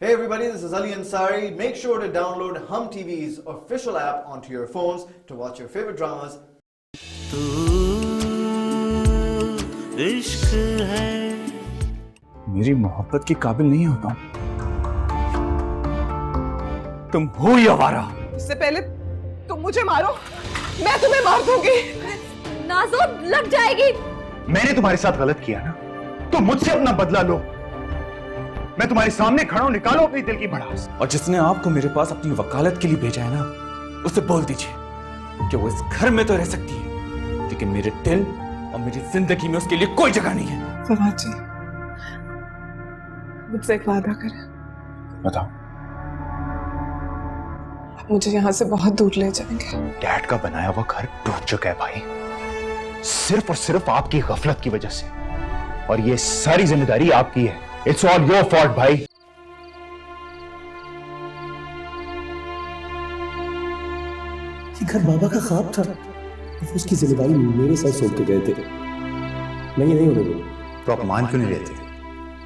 Hey everybody, this is Ali Ansari. Make sure to download Hum TV's official app onto your phones to watch your favorite dramas. तू इश्क है मेरी मोहब्बत के काबिल नहीं होता। तुम हो ही आवारा। इससे पहले तुम मुझे मारो, मैं तुम्हें मार दूंगी। नाज़ो लग जाएगी। मैंने तुम्हारे साथ गलत किया ना, तो मुझसे अपना बदला लो। मैं तुम्हारे सामने खड़ा हूं, निकालो अपनी दिल की भड़ास। और जिसने आपको मेरे पास अपनी वकालत के लिए भेजा है ना, उससे बोल दीजिए कि वो इस घर में तो रह सकती है, लेकिन मेरे दिल और मेरी जिंदगी में उसके लिए कोई जगह नहीं है। फवाद जी, मुझसे एक वादा करें। बताओ। आप मुझे यहाँ से बहुत दूर ले जाएंगे। डैड का बनाया हुआ घर टूट चुका है भाई, सिर्फ और सिर्फ आपकी गफलत की वजह से, और ये सारी जिम्मेदारी आपकी है। इट्स ऑल योर फॉल्ट भाई। ये घर बाबा का ख्वाब था, उसकी जिम्मेदारी मेरे साथ सौंप के गए थे। मैं ये नहीं होने दूंगा। तो आप मान क्यों नहीं लेते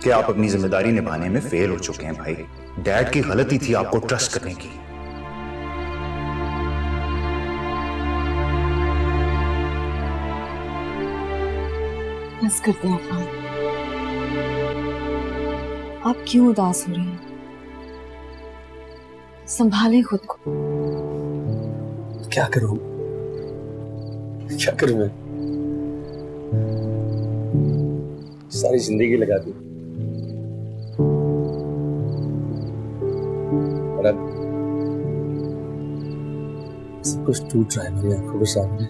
कि आप अपनी जिम्मेदारी निभाने में फेल हो चुके हैं भाई? डैड की गलती थी आपको ट्रस्ट करने की। बस कर दो अफान। आप क्यों उदास हो रहे हैं? संभालें खुद को। क्या करूं, क्या करूं मैं? सारी जिंदगी लगा दी और अब सब कुछ टूट रहा है मेरी आंखों के सामने।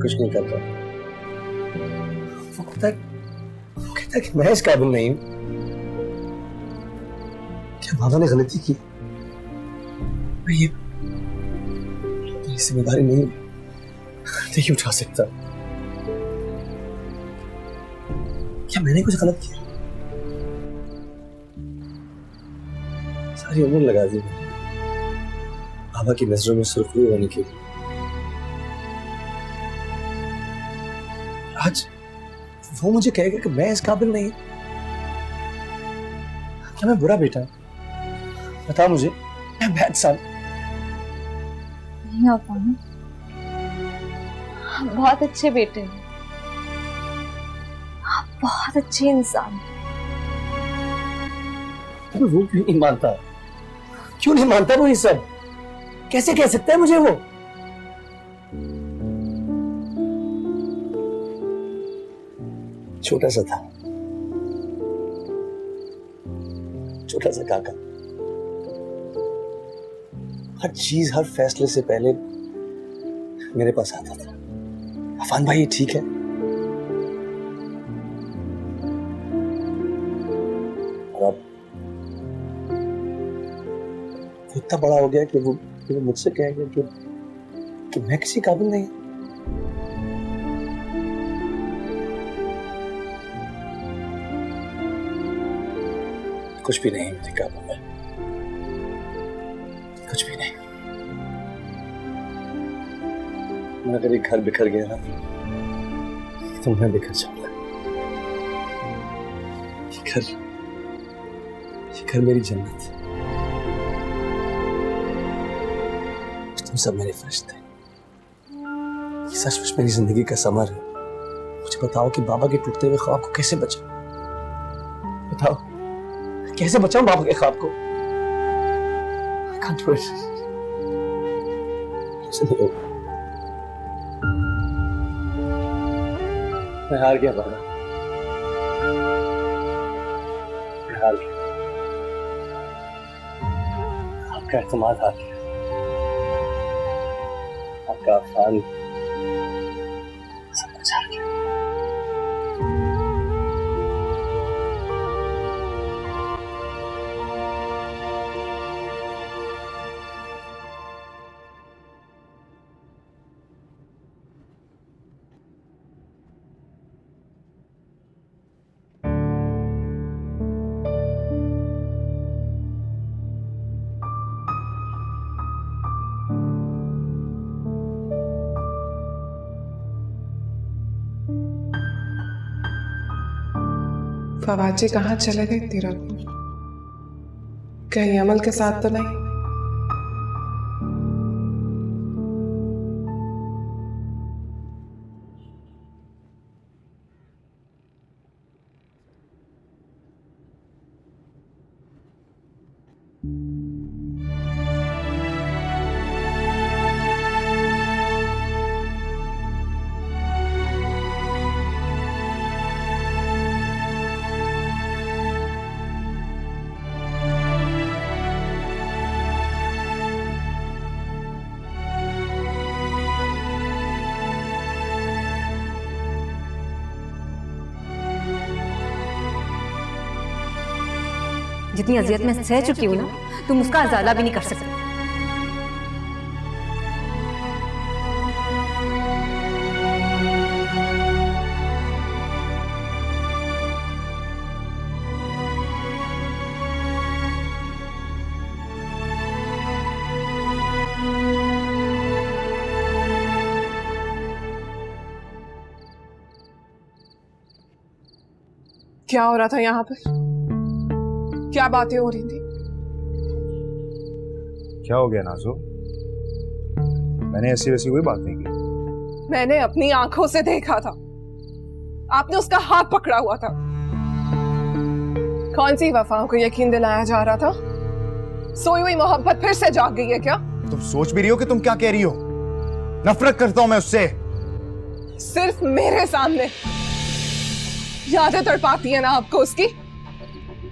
कुछ नहीं कर रहा। वो कहता है कि मैं इस काबिल नहीं हूं। क्या बाबा ने गलती की? मैं ये जिम्मेदारी नहीं उठा सकता। क्या मैंने कुछ गलत किया? सारी उम्र लगा दी मैंने बाबा की नजरों में सुर्खरू होने के लिए। आज वो मुझे कहेगा कि मैं इस काबिल नहीं। क्या मैं बुरा बेटा? बता मुझे, मैं बैड सन? नहीं अफान, आप बहुत अच्छे बेटे हैं। आप बहुत अच्छे इंसान हैं। वो क्यों नहीं मानता? क्यों नहीं मानता वो ये सब? कैसे कह सकता है मुझे वो? छोटा सा था, छोटा सा काका। हर चीज, हर फैसले से पहले मेरे पास आता था। अफान भाई ये ठीक है? और अब वो इतना बड़ा हो गया कि वो मुझसे कहेगा कि मैं किसी काबिल नहीं। कुछ भी नहीं मेरे काबू में, कुछ भी नहीं। मैं अगर एक घर बिखर गया ना, तो मैं बिखर जाऊंगा। ये घर मेरी जन्नत है। तुम सब मेरे फरिश्ते। ये सचमुच मेरी जिंदगी का समर है। मुझे बताओ कि बाबा के टूटते हुए ख्वाब को कैसे बचाऊं? बताओ, कैसे बचाऊं बाबा के ख्वाब को? I can't do it. मुझसे नहीं होगा। मैं हार गया बाबा, मैं हार गया। आपका एतमाद हार गया, आपका अफान सब कुछ हार गया। फवाद जी कहाँ चले गए तेरा? कहीं अमल के साथ तो नहीं? जितनी अजियत मैं सह चुकी हूं ना, तुम उसका अजाला भी नहीं कर सकते। क्या हो रहा था यहाँ पर? क्या बातें हो रही थी? क्या हो गया नाजो? मैंने ऐसी वैसी कोई बात नहीं की। मैंने अपनी आंखों से देखा था, आपने उसका हाथ पकड़ा हुआ था। कौन सी वफाओं को यकीन दिलाया जा रहा था? सोई हुई मोहब्बत फिर से जाग गई है क्या? तुम सोच भी रही हो कि तुम क्या कह रही हो? नफरत करता हूं मैं उससे। सिर्फ मेरे सामने यादें तड़पाती है ना आपको उसकी?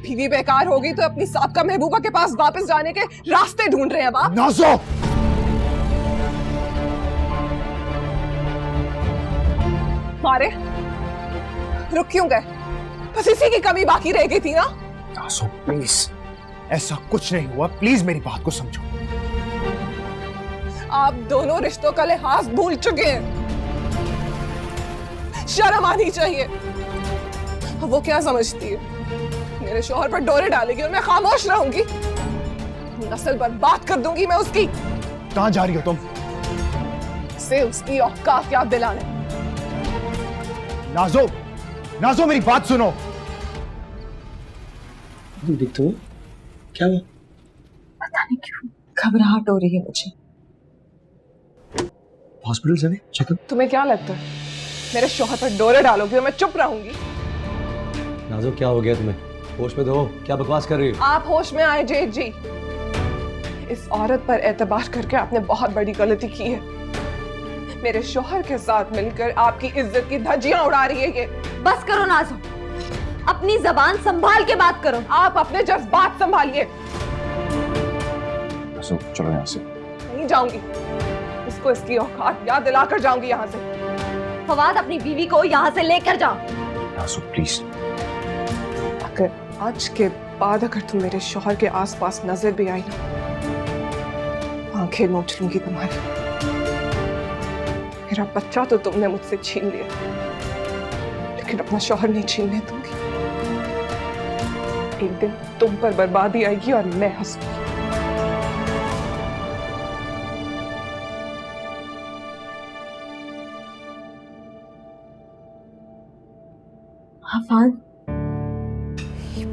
बीवी बेकार हो गई तो अपनी साबका महबूबा के पास वापस जाने के रास्ते ढूंढ रहे हैं अब आप। नाज़ो! मारे रुक क्यों गए? बस इसी की कमी बाकी रह गई थी ना? नाज़ो प्लीज, ऐसा कुछ नहीं हुआ। प्लीज मेरी बात को समझो। आप दोनों रिश्तों का लिहाज भूल चुके हैं। शर्म आनी चाहिए। वो क्या समझती है? मेरे शौहर पर डोरे डालेगी और मैं खामोश रहूंगी? नस्ल बर्बाद कर दूंगी मैं उसकी। कहां जा रही हो तुम? से उसकी औकात याद दिलाने। नाज़ो, नाज़ो मेरी बात सुनो। दिखते हो? क्या हुआ? पता नहीं क्यों घबराहट हो रही है मुझे। हॉस्पिटल चले चेकअप? तुम्हें क्या लगता है मेरे शौहर पर डोरे डालोगी और मैं चुप रहूंगी? नाज़ो क्या हो गया तुम्हें? होश में तो हो? क्या बकवास कर रही हो? आप होश में आए जेठ जी। इस औरत पर एतबार करके आपने बहुत बड़ी गलती की है। मेरे शौहर के साथ मिलकर आपकी इज्जत की धज्जियां उड़ा रही है ये। बस करो नाज़ो, अपनी जबान संभाल के बात करो। आप अपने जज्बात संभालिए। नाज़ो चलो यहाँ से। नहीं जाऊंगी। इसको इसकी औकात याद दिलाकर जाऊंगी यहाँ से। फवाद, अपनी बीवी को यहाँ से लेकर जाओ। नाज़ो प्लीज। अगर आज के बाद अगर तुम मेरे शौहर के आसपास नजर भी आई ना, आंखें नोच लूंगी तुम्हारी। मेरा बच्चा तो तुमने मुझसे छीन लिया, लेकिन अपना शौहर नहीं छीनने दूंगी। एक दिन तुम पर बर्बादी आएगी और मैं हंसूंगी। आफान,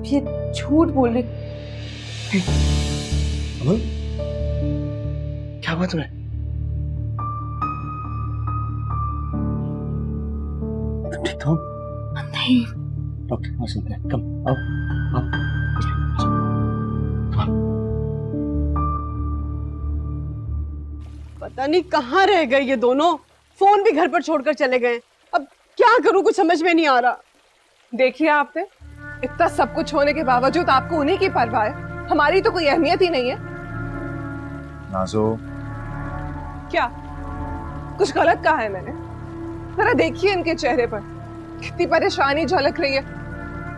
ये झूठ बोल रही। अमल, क्या हुआ तुम्हें? तुम ठीक हो? नहीं। डॉक्टर के पास चलते हैं। कम आओ आओ। पता नहीं कहाँ रह गए ये दोनों। फोन भी घर पर छोड़कर चले गए। अब क्या करूं, कुछ समझ में नहीं आ रहा। देखिए आपने, इतना सब कुछ होने के बावजूद आपको उन्हीं की परवाह है, हमारी तो कोई अहमियत ही नहीं है। नाज़ो क्या कुछ गलत कहा है मैंने? जरा देखिए इनके चेहरे पर कितनी परेशानी झलक रही है।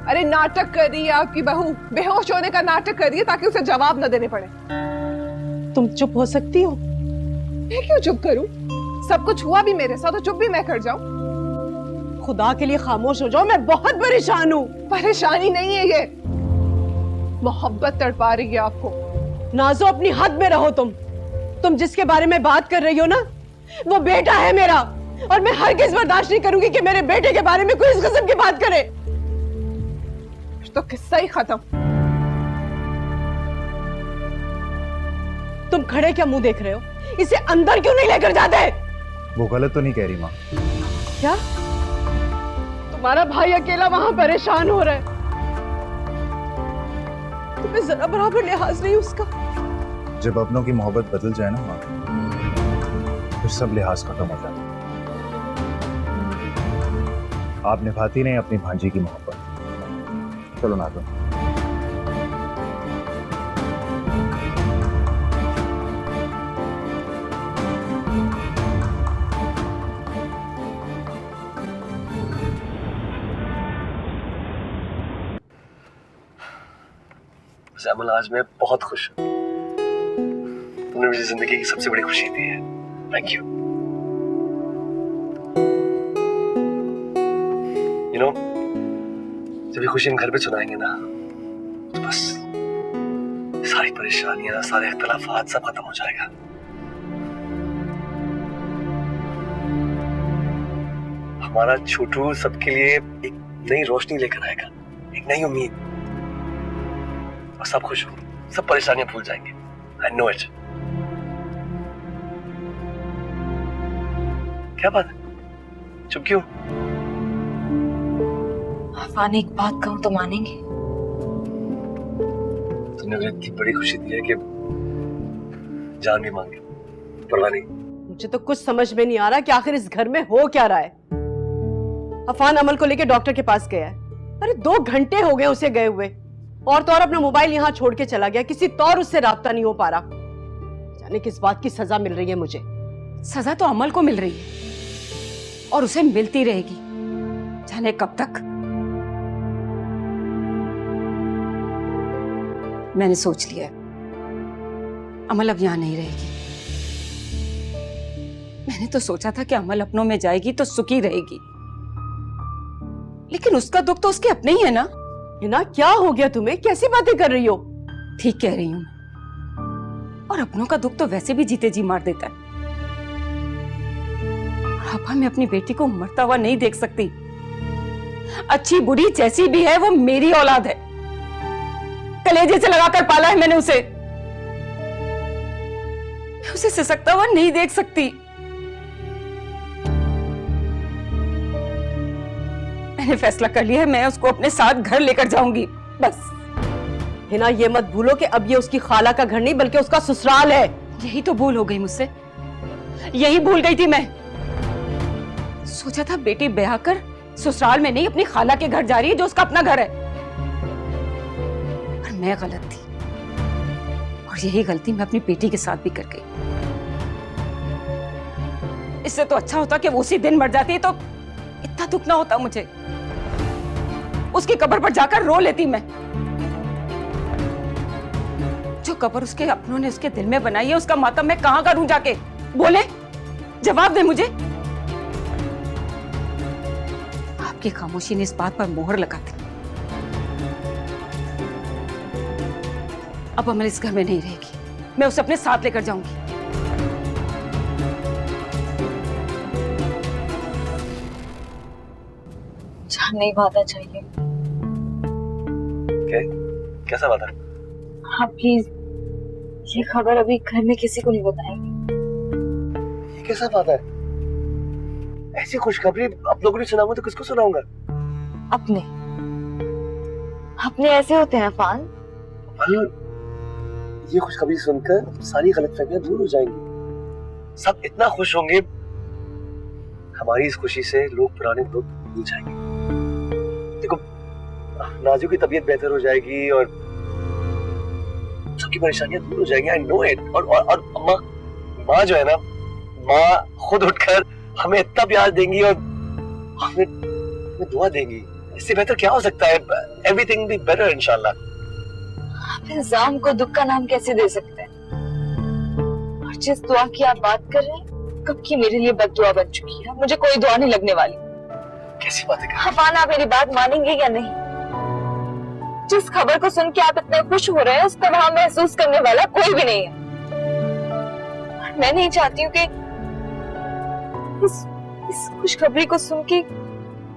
अरे नाटक कर रही है आपकी बहू, बेहोश होने का नाटक कर रही है ताकि उसे जवाब न देने पड़े। तुम चुप हो सकती हो? मैं क्यों चुप करूं? सब कुछ हुआ भी मेरे साथ, तो चुप भी मैं कर जाऊं? खुदा के लिए खामोश हो जाओ, मैं बहुत परेशान हूँ। परेशानी नहीं है ये, मोहब्बत तड़पा रही है आपको। नाज़ो, अपनी हद में रहो। तुम जिसके बारे में बात कर रही हो ना, वो बेटा है मेरा, और मैं हरगिज़ बर्दाश्त नहीं करूंगी कि मेरे बेटे के बारे में कोई इस किस्म की बात करे। तो किस्सा ही खत्म। तुम खड़े क्या मुंह देख रहे हो? इसे अंदर क्यों नहीं लेकर जाते? वो गलत तो नहीं कह रही माँ। क्या तुम्हारा भाई अकेला वहां परेशान हो रहा है? तुम्हें जरा बराबर लिहाज नहीं उसका? जब अपनों की मोहब्बत बदल जाए ना माँ, फिर सब लिहाज खत्म हो जाता है। आप निभाती नहीं अपनी भांजी की मोहब्बत। चलो ना तो अमल, आज मैं बहुत खुश हूँ। तुमने मुझे जिंदगी की सबसे बड़ी खुशी दी है। Thank you. यू नो, जब ये खुशी हम घर पे सुनाएंगे ना, तो बस सारी परेशानियां, सारे इख्तलाफात सब खत्म हो जाएगा। हमारा छोटू सबके लिए एक नई रोशनी लेकर आएगा, एक नई उम्मीद, और सब खुश होंगे, सब परेशानियां भूल जाएंगे। I know it। क्या बात है, चुप क्यों? अफान, एक बात कहूं तो मानेंगे? तुमने मुझे इतनी बड़ी खुशी दी है कि जान भी मांगी। परवाह नहीं। मुझे तो कुछ समझ में नहीं आ रहा कि आखिर इस घर में हो क्या रहा है। अफान अमल को लेकर डॉक्टर के पास गया है। अरे 2 घंटे हो गए उसे गए हुए, और तो और अपना मोबाइल यहाँ छोड़ के चला गया। किसी तौर उससे राब्ता नहीं हो पा रहा। जाने किस बात की सजा मिल रही है मुझे। सजा तो अमल को मिल रही है और उसे मिलती रहेगी, जाने कब तक। मैंने सोच लिया है, अमल अब यहां नहीं रहेगी। मैंने तो सोचा था कि अमल अपनों में जाएगी तो सुखी रहेगी, लेकिन उसका दुख तो उसके अपने ही है ना। हिना, क्या हो गया तुम्हें? कैसी बातें कर रही हो? ठीक कह रही हूं, और अपनों का दुख तो वैसे भी जीते जी मार देता है। पापा, मैं अपनी बेटी को मरता हुआ नहीं देख सकती। अच्छी बुरी जैसी भी है, वो मेरी औलाद है। कलेजे से लगाकर पाला है मैंने उसे। मैं उसे सिसकता हुआ नहीं देख सकती। मैंने फैसला कर लिया है, मैं उसको अपने साथ घर लेकर जाऊंगी, बस। हिना, ये मत भूलो कि अब ये उसकी खाला का घर नहीं बल्कि उसका ससुराल है। यही तो भूल हो गई मुझसे, यही भूल गई थी मैं। सोचा था बेटी ब्याह कर ससुराल में नहीं अपनी खाला के घर जा रही है, जो उसका अपना घर है। पर मैं गलत थी, और यही गलती मैं अपनी बेटी के साथ भी कर गई। इससे तो अच्छा होता कि वो उसी दिन मर जाती, तो इतना दुख ना होता मुझे। उसकी कब्र पर जाकर रो लेती मैं। जो कब्र उसके अपनों ने उसके दिल में बनाई है, उसका मातम मैं कहां करूं जाके? बोले, जवाब दे मुझे। आपकी खामोशी ने इस बात पर मोहर लगा दी। अब अमल इस घर में नहीं रहेगी, मैं उसे अपने साथ लेकर जाऊंगी। जान नहीं वादा चाहिए। कैसा वादा? हाँ प्लीज, ये खबर अभी घर में किसी को नहीं बताएंगे। ये कैसा वादा है? ऐसी खुशखबरी आप लोगों ने सुनाऊंगा तो किसको सुनाऊंगा? अपने ऐसे होते हैं अफान। ये खुशखबरी सुनकर सारी गलतफहमियां दूर हो जाएंगी। सब इतना खुश होंगे, हमारी इस खुशी से लोग पुराने दुख भूल जाएंगे। देखो, नाजू की तबीयत बेहतर हो जाएगी और सबकी परेशानियां दूर हो जाएंगी। I know it. और माँ जो है ना, माँ खुद उठकर हमें इतना प्यार देंगी और हमें दुआ देंगी। इससे बेहतर क्या हो सकता है? एवरीथिंग बी बेटर इंशाल्लाह। आप इंसान को दुख का नाम कैसे दे सकते हैं? और जिस दुआ की आप बात कर रहे हैं, कब की मेरे लिए बद्दुआ बन चुकी है। मुझे कोई दुआ नहीं लगने वाली। कैसी बातें कर रही हैं? अफान, आप मेरी बात मानेंगे या नहीं? जिस खबर को सुन के आप इतने खुश हो रहे हैं, उसका वहां महसूस करने वाला कोई भी नहीं है। मैं नहीं चाहती हूँ कि इस खुशखबरी को सुन के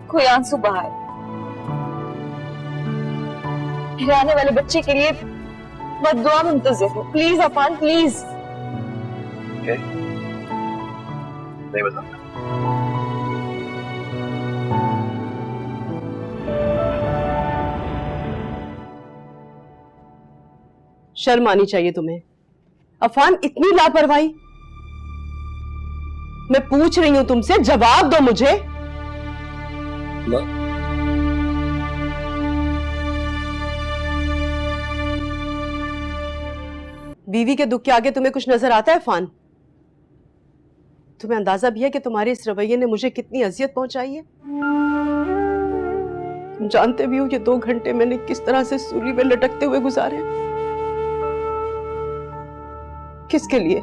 कोई आंसू बहाए। मेरे आने वाले बच्चे के लिए बद्दुआ मुंतज़िर हो। Please Afan, please. Okay? नहीं बताऊंगा। शर्म आनी चाहिए तुम्हें। अफान, इतनी लापरवाही। मैं पूछ रही हूं तुमसे, जवाब दो मुझे। माँ, बीवी के दुख के आगे तुम्हें कुछ नजर आता है अफान? तुम्हें अंदाजा भी है कि तुम्हारे इस रवैये ने मुझे कितनी अजियत पहुंचाई है? तुम जानते भी हो ये 2 घंटे मैंने किस तरह से सूली में लटकते हुए गुजारे। किसके लिए?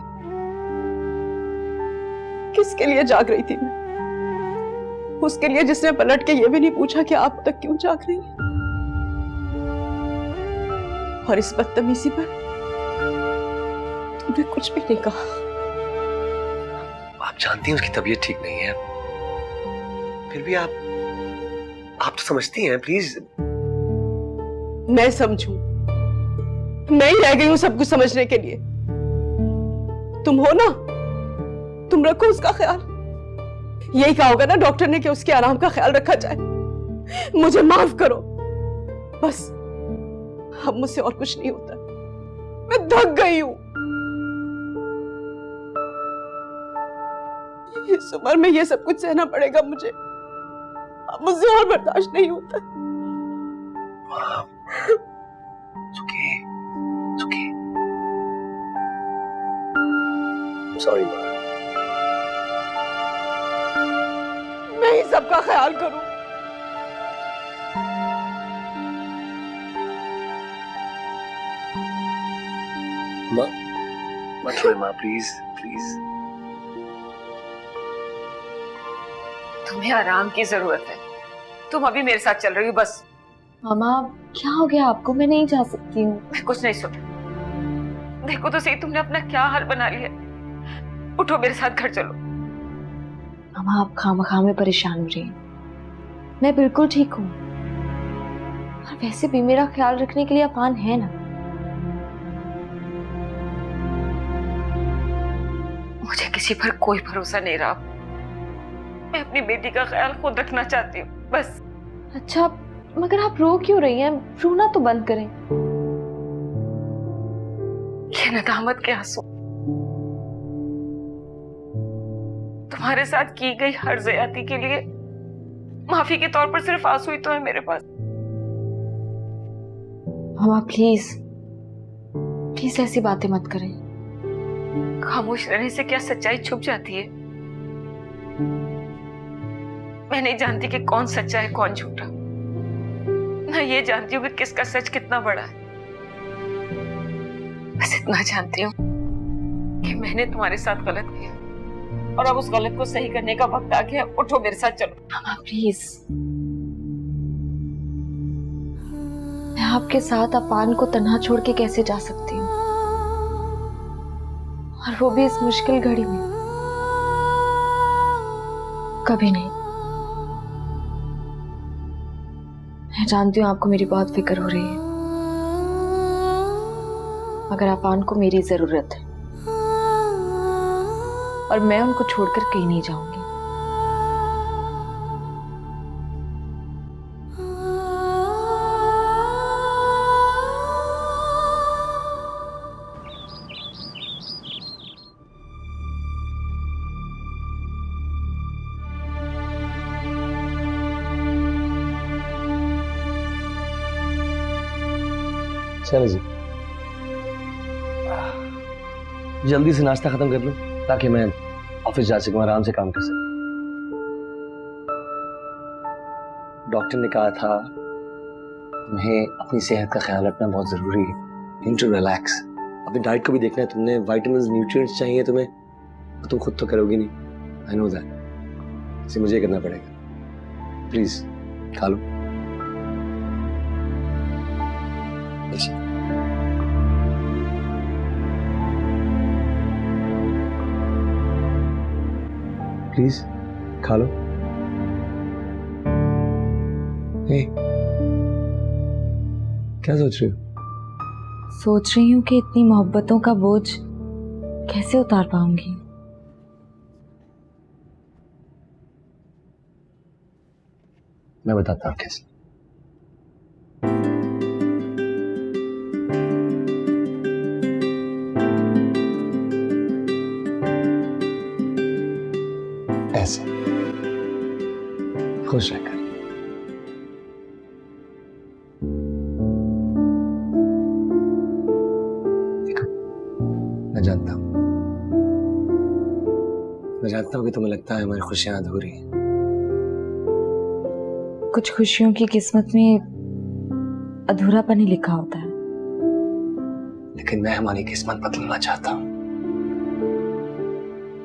किसके लिए जाग रही थी मैं? उसके लिए जिसने पलट के ये भी नहीं पूछा कि आप तक क्यों जाग रही हैं। और इस बदतमीजी पर तुमने कुछ भी नहीं कहा। आप जानती हैं उसकी तबीयत ठीक नहीं है, फिर भी आप तो समझती हैं। प्लीज। मैं समझूं? मैं ही रह गई हूं सब कुछ समझने के लिए। तुम हो ना, तुम रखो उसका ख्याल। यही कहा होगा ना डॉक्टर ने कि उसके आराम का ख्याल रखा जाए। मुझे माफ करो, बस अब मुझसे और कुछ नहीं होता। मैं थक गई हूं। इस उम्र में ये सब कुछ सहना पड़ेगा मुझे। अब मुझसे और बर्दाश्त नहीं होता। सॉरी। मैं ही सबका ख्याल करूं। माँ, मत रोए माँ, प्लीज प्लीज। तुम्हें आराम की जरूरत है। तुम अभी मेरे साथ चल रही हो बस। मामा, क्या हो गया आपको? मैं नहीं जा सकती हूँ। मैं कुछ नहीं सुन। देखो तो सही, तुमने अपना क्या हाल बना लिया। उठो, मेरे साथ घर चलो। मामा, आप खामखा में परेशान हो रही हैं। मैं बिल्कुल ठीक हूँ। और वैसे भी मेरा ख्याल रखने के लिए अफान है ना। मुझे किसी पर कोई भरोसा नहीं रहा। मैं अपनी बेटी का ख्याल खुद रखना चाहती हूँ बस। अच्छा, मगर आप रो क्यों रही हैं? रोना तो बंद करें। ये नदामत के आंसू। तुम्हारे साथ की गई हर ज्यादती के लिए माफी के तौर पर सिर्फ आंसू ही तो है मेरे पास। मामा प्लीज प्लीज ऐसी बातें मत करें। खामोश रहने से क्या सच्चाई छुप जाती है? मैं नहीं जानती कि कौन सच्चा है कौन झूठा। मैं ये जानती हूँ कि किसका सच कितना बड़ा है। बस इतना जानती हूँ कि मैंने तुम्हारे साथ गलत किया और अब उस गलत को सही करने का वक्त आ गया। उठो, मेरे साथ चलो। मामा प्लीज। मैं आपके साथ अफान को तन्हा छोड़ के कैसे जा सकती हूँ, और वो भी इस मुश्किल घड़ी में? कभी नहीं। मैं जानती हूँ आपको मेरी बहुत फिक्र हो रही है, मगर अफान को मेरी जरूरत है और मैं उनको छोड़कर कहीं नहीं जाऊंगी। चलो जी, जल्दी से नाश्ता खत्म कर लो ताकि मैं ऑफिस जा सकूं, आराम से काम कर सकूं। डॉक्टर ने कहा था तुम्हें अपनी सेहत का ख्याल रखना बहुत जरूरी है। You need to relax. अपनी डाइट को भी देखना है तुमने। विटामिन्स, न्यूट्रिएंट्स चाहिए तुम्हें, तो तुम खुद तो करोगी नहीं। I know that. इसे मुझे करना पड़ेगा। प्लीज खा लो। प्लीज खा लो। हे, क्या सोच रही हो? सोच रही हूँ कि इतनी मोहब्बतों का बोझ कैसे उतार पाऊंगी। मैं बताता हूँ कैसे। ऐसे खुश रहकर। देखो, मैं जानता हूं कि तुम्हें लगता है हमारी खुशियां अधूरी हैं। कुछ खुशियों की किस्मत में अधूरापन ही लिखा होता है। लेकिन मैं हमारी किस्मत बदलना चाहता हूं,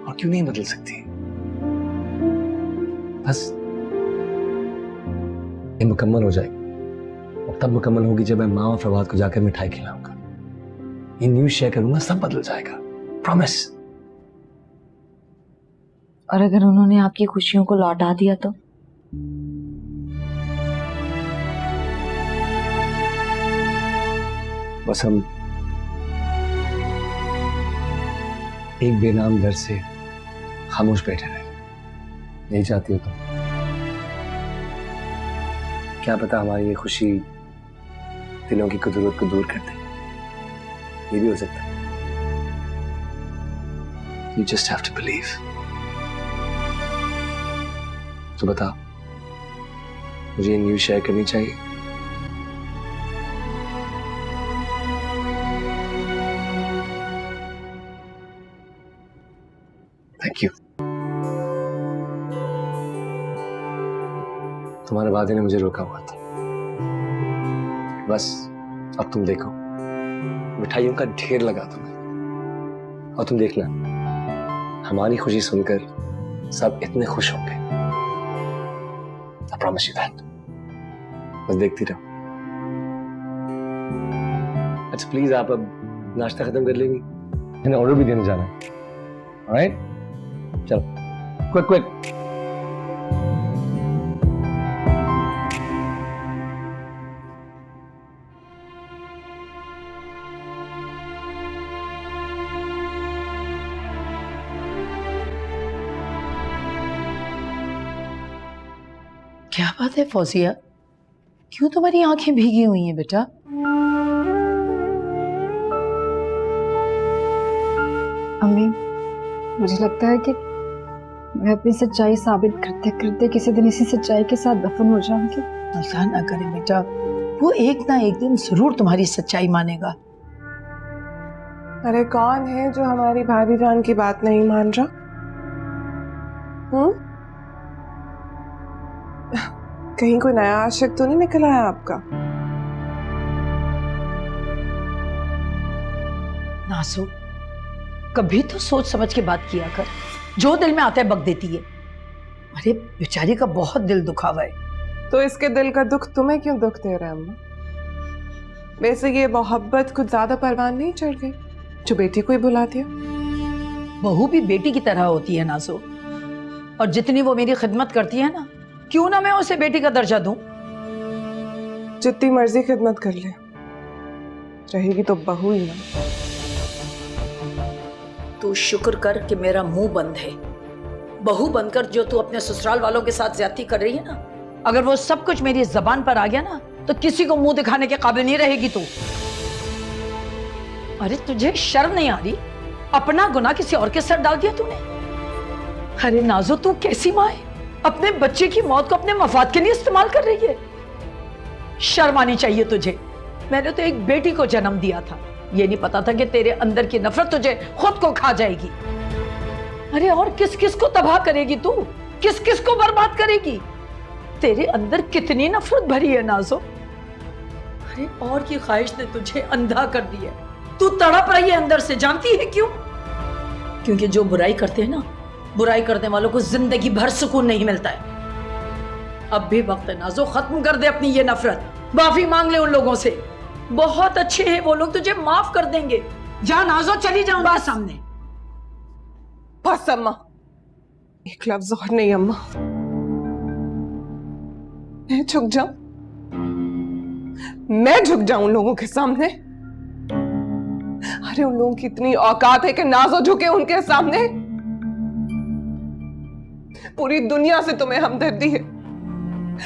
और क्यों नहीं बदल सकती? बस ये मुकम्मल हो जाएगी, और तब मुकम्मल होगी जब मैं माँ और फवाद को जाकर मिठाई खिलाऊंगा, ये न्यूज़ शेयर करूंगा, सब बदल जाएगा, प्रॉमिस। और अगर उन्होंने आपकी खुशियों को लौटा दिया तो? बस हम एक बेनाम डर से खामोश बैठे रहे। नहीं चाहती हो तो क्या पता हमारी ये खुशी दिलों की कुदरत को दूर कर दे, ये भी हो सकता है। You just have to believe। तो बता, मुझे ये न्यूज़ शेयर करनी चाहिए? Thank you. तुम्हारे वादे ने मुझे रोका हुआ था। बस अब तुम देखो, मिठाइयों का ढेर लगा तुम्हें, और तुम देखना, हमारी खुशी सुनकर सब इतने खुश होंगे। I promise you that। बस देखती रहो। अच्छा प्लीज आप अब नाश्ता खत्म कर लेंगी, मैंने ऑर्डर भी देने जाना है। ऑलराइट, चलो क्विक क्विक। क्या बात है फौजिया, क्यों तुम्हारी आंखें भीगी हुई हैं बेटा? अम्मी, मुझे लगता है कि मैं अपनी सच्चाई साबित करते करते किसी दिन इसी सच्चाई के साथ दफन हो जाऊंगी। ऐसा ना करे बेटा, वो एक ना एक दिन जरूर तुम्हारी सच्चाई मानेगा। अरे कौन है जो हमारी भाभी जान की बात नहीं मान रहा? कहीं कोई नया आशिक तो नहीं निकला है आपका? नासु, कभी तो सोच समझ के बात किया कर, जो दिल में आता है बक देती है। अरे बेचारी का बहुत दिल दुखा हुआ है। तो इसके दिल का दुख तुम्हें क्यों दुख दे रहा है अम्मा? वैसे ये मोहब्बत कुछ ज्यादा परवान नहीं चढ़ गई जो बेटी को ही बुला दिया? बहू भी बेटी की तरह होती है नासु, और जितनी वो मेरी खिदमत करती है ना, क्यों ना मैं उसे बेटी का दर्जा दूं? जितनी मर्जी खिदमत कर ले, रहेगी तो बहू ही ना। तू शुक्र कर कि मेरा मुंह बंद है। बहू बनकर जो तू अपने ससुराल वालों के साथ ज्यादती कर रही है ना, अगर वो सब कुछ मेरी जबान पर आ गया ना, तो किसी को मुंह दिखाने के काबिल नहीं रहेगी तू। अरे तुझे शर्म नहीं आ रही? अपना गुनाह किसी और के सर डाल दिया तूने। अरे नाजो, तू कैसी माँ है? अपने बच्चे की मौत को अपने मफाद के लिए इस्तेमाल कर रही है। शर्म आनी चाहिए तुझे। मैंने तो एक बेटी को जन्म दिया था, ये नहीं पता था कि तेरे अंदर की नफरत तुझे खुद को खा जाएगी। अरे और किस किस को तबाह करेगी तू? किस किस को बर्बाद करेगी? तेरे अंदर कितनी नफरत भरी है नाजो। अरे और की ख्वाहिश ने तुझे अंधा कर दिया। तू तड़प रही है अंदर से, जानती है क्यों? क्योंकि जो बुराई करते हैं ना, बुराई करने वालों को जिंदगी भर सुकून नहीं मिलता है। अब भी वक्त है नाजो, खत्म कर दे अपनी ये नफरत, माफी मांग ले उन लोगों से। बहुत अच्छे हैं वो लोग, तुझे माफ कर देंगे। जा नाजो, चली जा उनके सामने। बस अम्मा, एक लफ्ज और नहीं अम्मा। मैं झुक जाऊं? मैं झुक जाऊं लोगों के सामने? अरे उन लोगों की इतनी औकात है कि नाजो झुके उनके सामने? पूरी दुनिया से तुम्हें हमदर्दी है,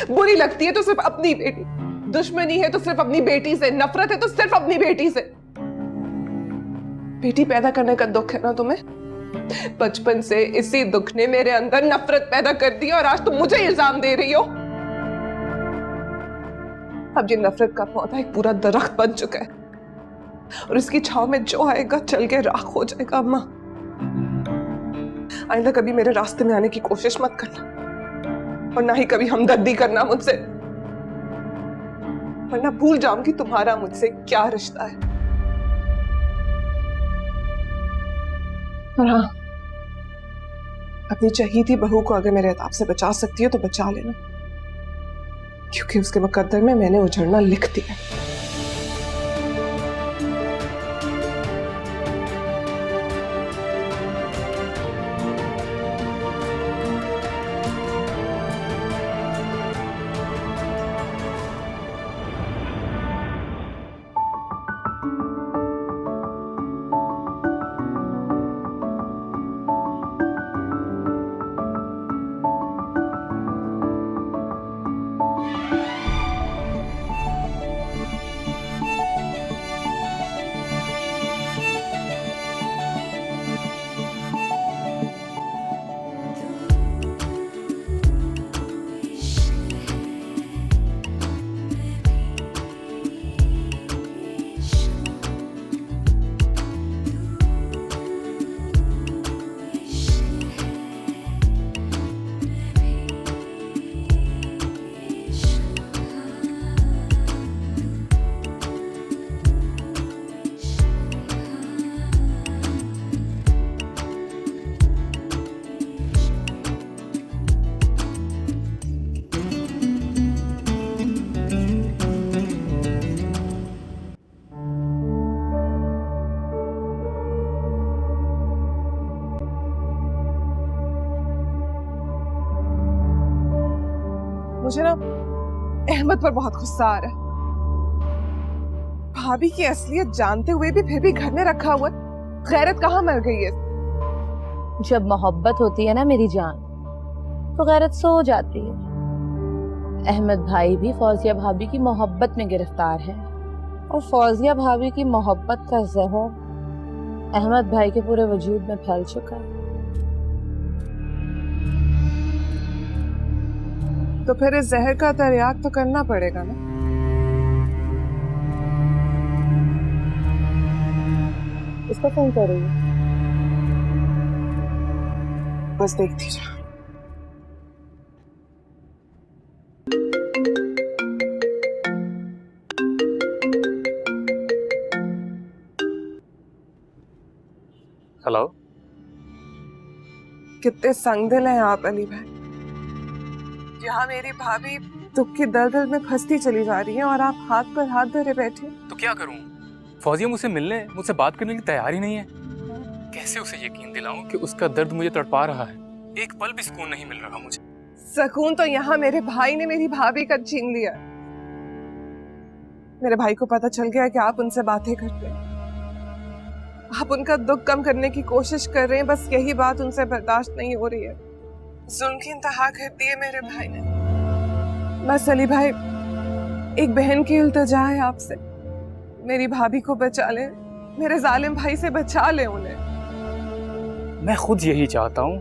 बुरी लगती है तो सिर्फ अपनी बेटी, दुश्मनी है तो सिर्फ अपनी बेटी से, नफरत है तो सिर्फ अपनी बेटी से। बेटी पैदा करने का दुख है ना तुम्हें? बचपन से इसी दुख ने मेरे अंदर नफरत पैदा कर दी और आज तुम मुझे इल्जाम दे रही हो। अब ये नफरत का पौधा एक पूरा दरख्त बन चुका है और इसकी छाव में जो आएगा चल के राख हो जाएगा। अम्मा, आइंदा कभी मेरे रास्ते में आने की कोशिश मत करना और ना ही कभी हमदर्दी करना मुझसे, वरना भूल जाऊंगी तुम्हारा मुझसे क्या रिश्ता है। और हाँ, अपनी चहीती बहू को अगर मेरे अताब से बचा सकती हो तो बचा लेना, क्योंकि उसके मुकद्दर में मैंने उजड़ना लिख दिया। मुझे ना अहमद पर बहुत गुस्सा आ रहा है। भाभी की असलियत जानते हुए भी फिर भी घर में रखा हुआ है। गैरत कहाँ मर गई है? जब मोहब्बत होती है ना मेरी जान, तो गैरत सो जाती है। अहमद भाई भी फौजिया भाभी की मोहब्बत में गिरफ्तार है और फौजिया भाभी की मोहब्बत का जहर अहमद भाई के पूरे वजूद में फैल चुका है। तो फिर इस जहर का तरियाक तो करना पड़ेगा ना। इसको फोन करेंगे, बस देखती जा। हेलो, कितने संगदिल हैं आप अली भाई। यहाँ मेरी भाभी दुख की दलदल में फंसती चली जा रही है और आप हाथ पर हाथ धरे बैठे। तो क्या करूं? फौजिया मुझसे मिलने, मुझसे बात करने की तैयार ही नहीं है। कैसे उसे यकीन दिलाऊं कि उसका दर्द मुझे तड़पा रहा है? एक पल भी सुकून नहीं मिल रहा मुझे। सुकून तो यहाँ मेरे भाई ने मेरी भाभी का छीन लिया। मेरे भाई को पता चल गया कि आप उनसे बातें करते हैं, आप उनका दुख कम करने की कोशिश कर रहे हैं। बस यही बात उनसे बर्दाश्त नहीं हो रही है। जुल्म की इंतहा कर दी है मेरे भाई ने। बस अली भाई, एक बहन की इल्तिजा है आपसे, मेरी भाभी को बचा ले, मेरे जालिम भाई से बचा ले उन्हें। मैं खुद यही चाहता हूँ,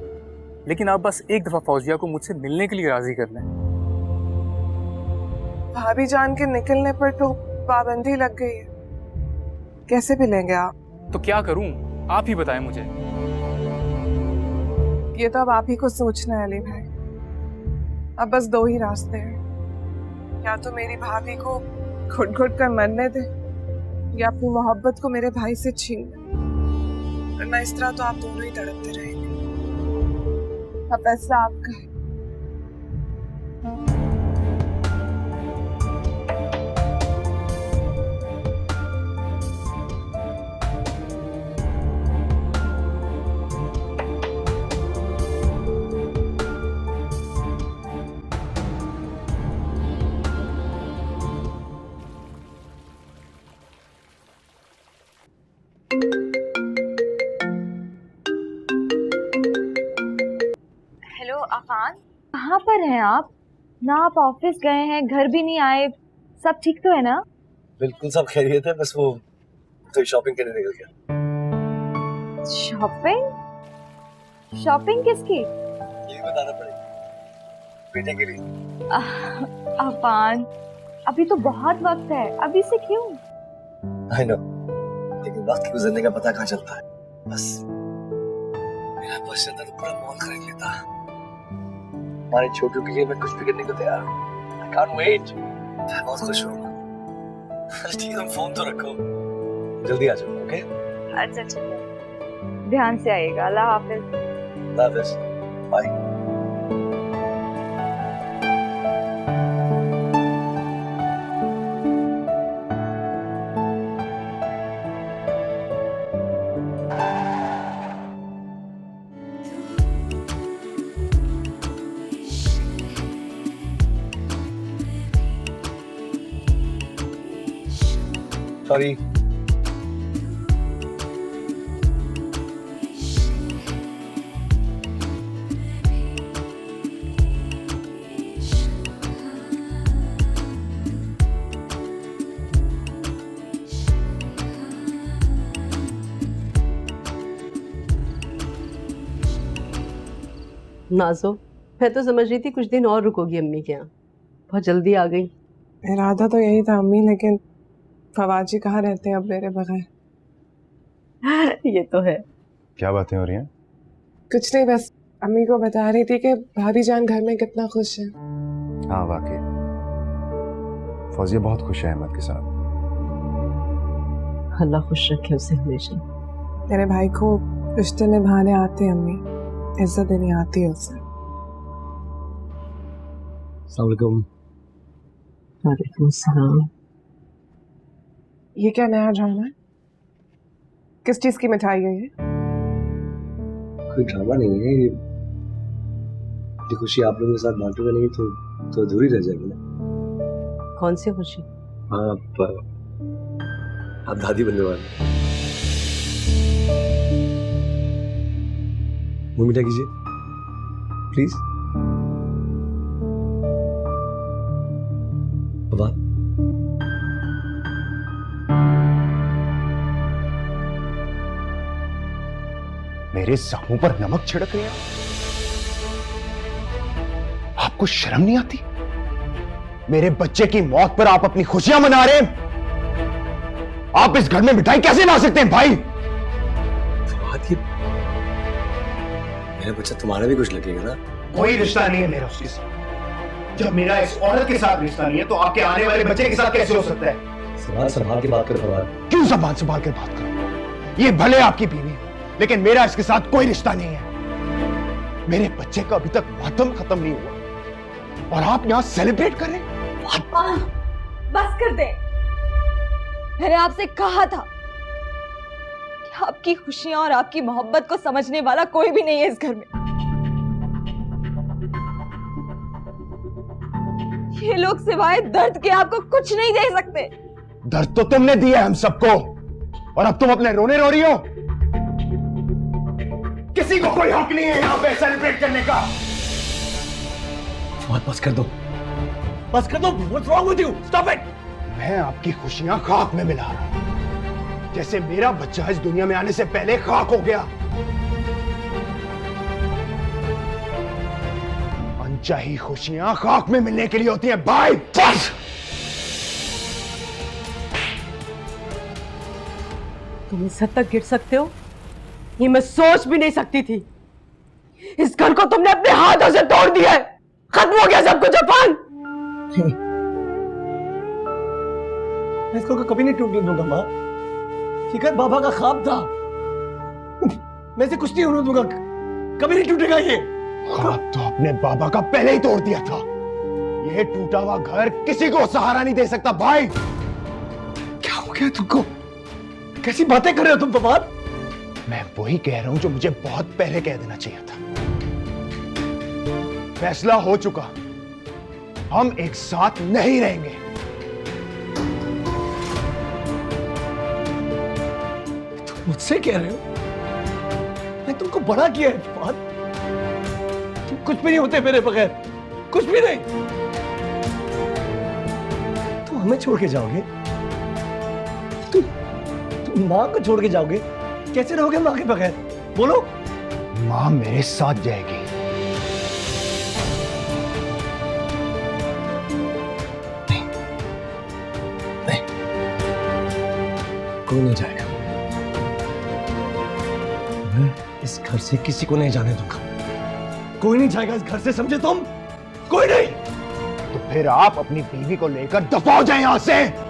लेकिन आप बस एक दफा फौजिया को मुझसे मिलने के लिए राजी कर लें। भाभी जान के निकलने पर तो पाबंदी लग गई है, कैसे मिलेंगे आप? तो क्या करूं? आप ही बताएं मुझे। ये तो अब आप ही को सोचना है अली भाई। अब बस दो ही रास्ते हैं, या तो मेरी भाभी को घुट घुट कर मरने दे, या अपनी मोहब्बत को मेरे भाई से छीन ले। वरना इस तरह तो आप दोनों ही तड़पते रहेंगे। अब फैसला आपका है। हेलो अफान, कहाँ पर हैं आप? ना आप ऑफिस गए हैं, घर भी नहीं आए, सब ठीक तो है ना? बिल्कुल सब खैरियत है, बस वो तो शॉपिंग करने निकल गया। शॉपिंग? शॉपिंग किसकी? ये बताना पड़ेगा, बेटे के लिए। अफान, अभी तो बहुत वक्त है, अभी से क्यों? आई नो, लेकिन वक्त गुजरने का पता कहाँ चलता है। बस मेरा बस चलता तो पूरा मॉल खरीद लेता। हमारे छोटू के लिए मैं कुछ भी करने को तैयार हूँ। I can't wait। मैं बहुत खुश हूँ। ठीक है, तुम फोन तो रखो, जल्दी आ जाओ, ओके? अच्छा चलो, ध्यान से आइएगा। अल्लाह हाफिज। अल्लाह हाफिज, बाय। सॉरी। नाजो, मैं तो समझ रही थी कुछ दिन और रुकोगी अम्मी के यहाँ, बहुत जल्दी आ गई। इरादा तो यही था अम्मी, लेकिन फवाद जी कहाँ रहते हैं अब मेरे बगैर? ये तो है। क्या बातें हो रही हैं? कुछ नहीं, बस अम्मी को बता रही थी कि भाभी जान घर में कितना खुश है। हाँ वाकई, फौजिया बहुत खुश है अहमद के साथ। अल्लाह खुश रखे उसे हमेशा। मेरे भाई को रिश्ते निभाने आते हैं अम्मी, इज्जत देनी आती है उसे। अस्सलाम वालेकुम। वालेकुम सलाम। ये क्या नया ड्रामा है? किस चीज की मिठाई है ये? कोई ड्रामा नहीं है ये खुशी आप लोगों के साथ बांटूंगा नहीं तो अधूरी रह जाएगी ना। कौन सी खुशी? आप दादी बनने वाले। मुंह मीठा कीजिए प्लीज। बाबा मेरे जख्मों पर नमक छिड़क रहे हैं? आपको शर्म नहीं आती? मेरे बच्चे की मौत पर आप अपनी खुशियां मना रहे हैं? आप इस घर में मिठाई कैसे ला सकते हैं भाई? मेरा बच्चा तुम्हारा भी कुछ लगेगा ना? कोई रिश्ता नहीं है मेरा उसके साथ। जब मेरा इस औरत के साथ रिश्ता नहीं है तो आपके आने वाले बच्चे के साथ कैसे हो सकता है? संभाल संभाल के बात करो। क्यों संभाल संभाल के बात करो? ये भले आपकी बीवी है, लेकिन मेरा इसके साथ कोई रिश्ता नहीं है। मेरे बच्चे का अभी तक मातम खत्म नहीं हुआ और आप यहां सेलिब्रेट कर रहे हैं? बस कर दे। मैंने आपसे कहा था कि आपकी खुशियां और आपकी मोहब्बत को समझने वाला कोई भी नहीं है इस घर में। ये लोग सिवाय दर्द के आपको कुछ नहीं दे सकते। दर्द तो तुमने दिया हम सबको और अब तुम अपने रोने रो रही हो। किसी को कोई हक नहीं है यहां पे सेलिब्रेट करने का। बस कर दो, बस कर दो। What's wrong with you? Stop it! मैं आपकी खुशियां खाक में मिला रहा हूं, जैसे मेरा बच्चा इस दुनिया में आने से पहले खाक हो गया। अनचाही खुशियां खाक में मिलने के लिए होती हैं भाई। बस तुम इस हद तक गिर सकते हो, ये मैं सोच भी नहीं सकती थी। इस घर को तुमने अपने हाथों से तोड़ दिया है। खत्म हो गया सब कुछ अफान। मैं इसको कभी नहीं टूटने दूंगा माँ। ये घर बाबा का ख्वाब था, मैं इसे कुछ नहीं होने दूंगा। कभी नहीं टूटेगा ये ख्वाब। तो अपने बाबा का पहले ही तोड़ दिया था। ये टूटा हुआ घर किसी को सहारा नहीं दे सकता भाई। क्या हो गया तुमको? कैसी बातें कर रहे हो तुम फवाद? मैं वही कह रहा हूं जो मुझे बहुत पहले कह देना चाहिए था। फैसला हो चुका, हम एक साथ नहीं रहेंगे। तुम मुझसे कह रहे हो? मैं तुमको बड़ा किया है फवाद। तुम कुछ भी नहीं होते मेरे बगैर, कुछ भी नहीं। हमें छोड़ के जाओगे? तुम माँ को छोड़ के जाओगे? कैसे रहोगे माँ के बगैर? बोलो। माँ मेरे साथ जाएगी। नहीं, कोई नहीं जाएगा। मैं इस घर से किसी को नहीं जाने दूंगा। कोई नहीं जाएगा इस घर से, समझे तुम? कोई नहीं। तो फिर आप अपनी बीवी को लेकर दफा हो जाए यहां से।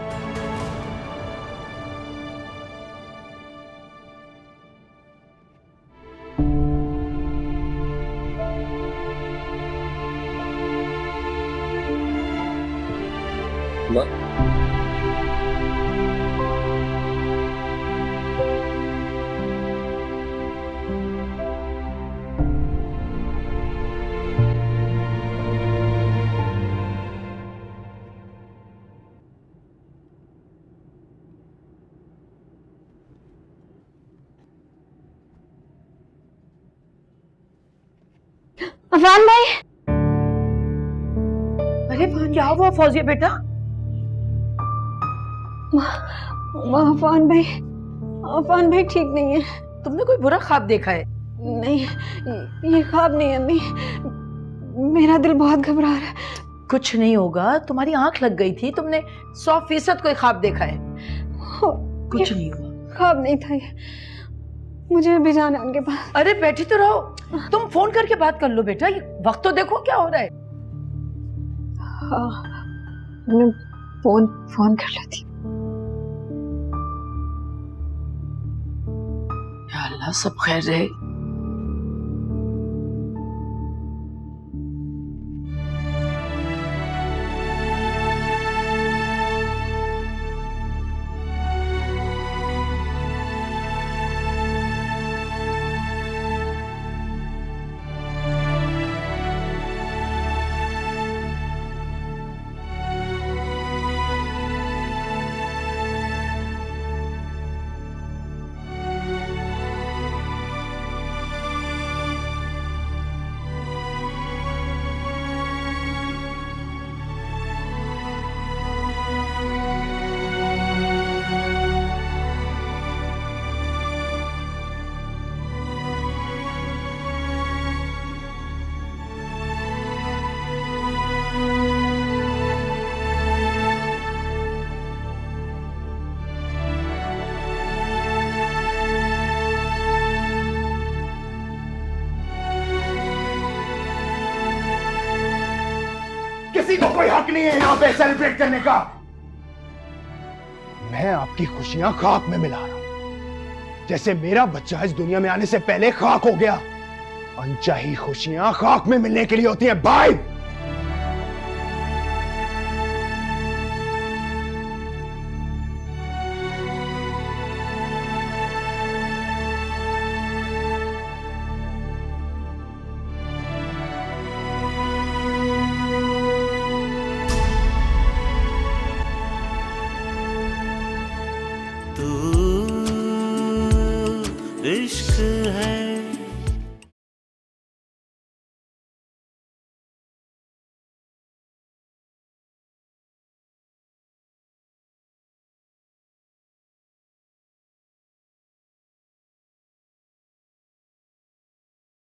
अफान भाई। अरे क्या हुआ फौजिया बेटा? अफान भाई ठीक नहीं है। तुमने कोई बुरा ख्वाब देखा है? नहीं, ये ख्वाब नहीं अम्मी। मेरा दिल बहुत घबरा रहा है। कुछ नहीं होगा, तुम्हारी आंख लग गई थी, तुमने 100% कोई ख्वाब देखा है। कुछ नहीं हुआ। ख्वाब नहीं था ये। मुझे अभी जाना है उनके पास। अरे बैठी तो रहो, तुम फोन करके बात कर लो बेटा। ये वक्त तो देखो क्या हो रहा है। हाँ, मैं फोन कर लेती। या अल्लाह सब खैर रहे। किसी को कोई हक नहीं है यहाँ पे सेलिब्रेट करने का। मैं आपकी खुशियां खाक में मिला रहा हूं, जैसे मेरा बच्चा इस दुनिया में आने से पहले खाक हो गया। अनचाही खुशियां खाक में मिलने के लिए होती हैं भाई। इश्क है